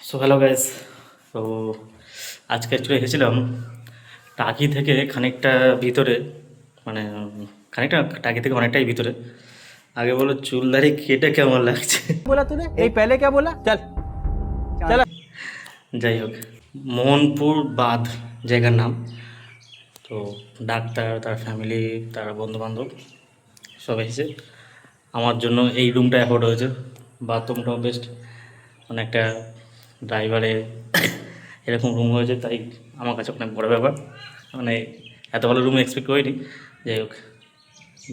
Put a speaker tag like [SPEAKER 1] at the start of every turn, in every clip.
[SPEAKER 1] So hello guys. তো আজকে actually এসেছিলাম টাকি থেকে খানিকটা ভিতরে, মানে খানিকটা টাকি থেকে অনেকটাই ভিতরে। আগে বলো চুলদারি কেটে কেমন লাগছে।
[SPEAKER 2] बोला तूने यही पहले क्या बोला चल चल
[SPEAKER 1] যাই হোক, মোহনপুর বাঁধ জায়গার নাম। তো ডাক্তার, তার ফ্যামিলি, তার বন্ধুবান্ধব সব এসেছে। আমার জন্য এই রুমটা অ্যাফোর্ড হয়েছে। বাথরুমটাও বেস্ট, মানে একটা ড্রাইভারে এরকম রুম হয়েছে, তাই আমার কাছে অনেক বড় ব্যাপার। মানে এত ভালো রুম এক্সপেক্ট করিনি। যাই হোক,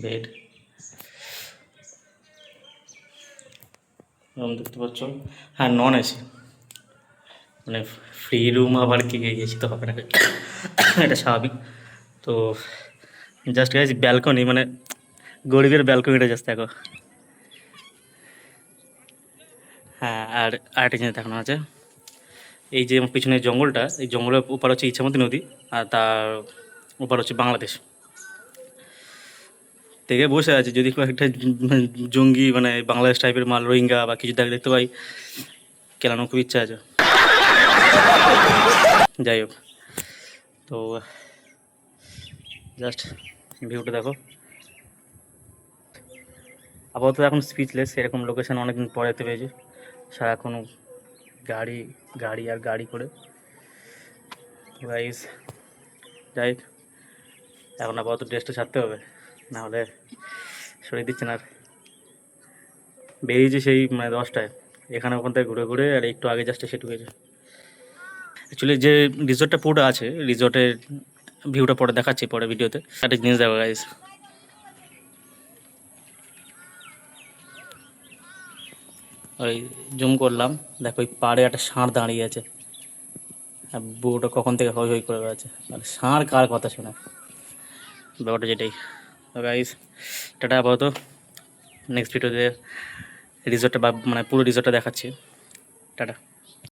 [SPEAKER 1] বেড, রুম দেখতে পাচ্ছ। হ্যাঁ, নন এসি, মানে ফ্রি রুম আবার কি এসি তো হবে না, এটা স্বাভাবিক। তো জাস্ট গেছি ব্যালকনি, মানে গরিবের ব্যালকনিটা জাস্ট দেখো। হ্যাঁ, আর আরেকটা জিনিস দেখানো আছে, এই যে আমার পিছনে জঙ্গলটা, এই জঙ্গলের ওপার হচ্ছে ইচ্ছামতি নদী, আর তার ওপার হচ্ছে বাংলাদেশ। থেকে বসে আছে, যদি কোনো একটা জঙ্গি, মানে বাংলাদেশ টাইপের মাল, রোহিঙ্গা বা কিছু দেখতে পাই, কেলানোর খুব ইচ্ছা আছে। যাই হোক, তো জাস্ট ভিউটা দেখো। আপাতত এখন স্পিচলেস, এরকম লোকেশন অনেকদিন পরে দেখতে পেয়েছি। সারাক্ষণ গাড়ি গাড়ি আর গাড়ি করে। গাইস, যাই হোক, এখন আপাতত ড্রেসটা ছাড়তে হবে, নাহলে শরীর দিচ্ছে না আর। বেরিয়েছে সেই মানে 10টায়, এখানে ওখান থেকে ঘুরে ঘুরে, আর একটু আগে জাস্ট এসে ঢুকেছে। অ্যাকচুয়ালি যে রিসোর্টটা পুরোটা আছে, রিসোর্টের ভিউটা পরে দেখাচ্ছি পরে ভিডিওতে। একটা জিনিস দেখো গাইস, ওই জুম করলাম, দেখো ওই পাড়ে একটা ষাঁড় দাঁড়িয়ে আছে, আর বুড়োটা কখন থেকে হই হই করে বেড়াচ্ছে। মানে ষাঁড় কার কথা শোনে, ব্যাপারটা যেটাই। তো গাইস, টাটা। আপাতত নেক্সট ভিডিওতে রিসোর্টটা বা মানে পুরো রিসোর্টটা দেখাচ্ছি। টাটা।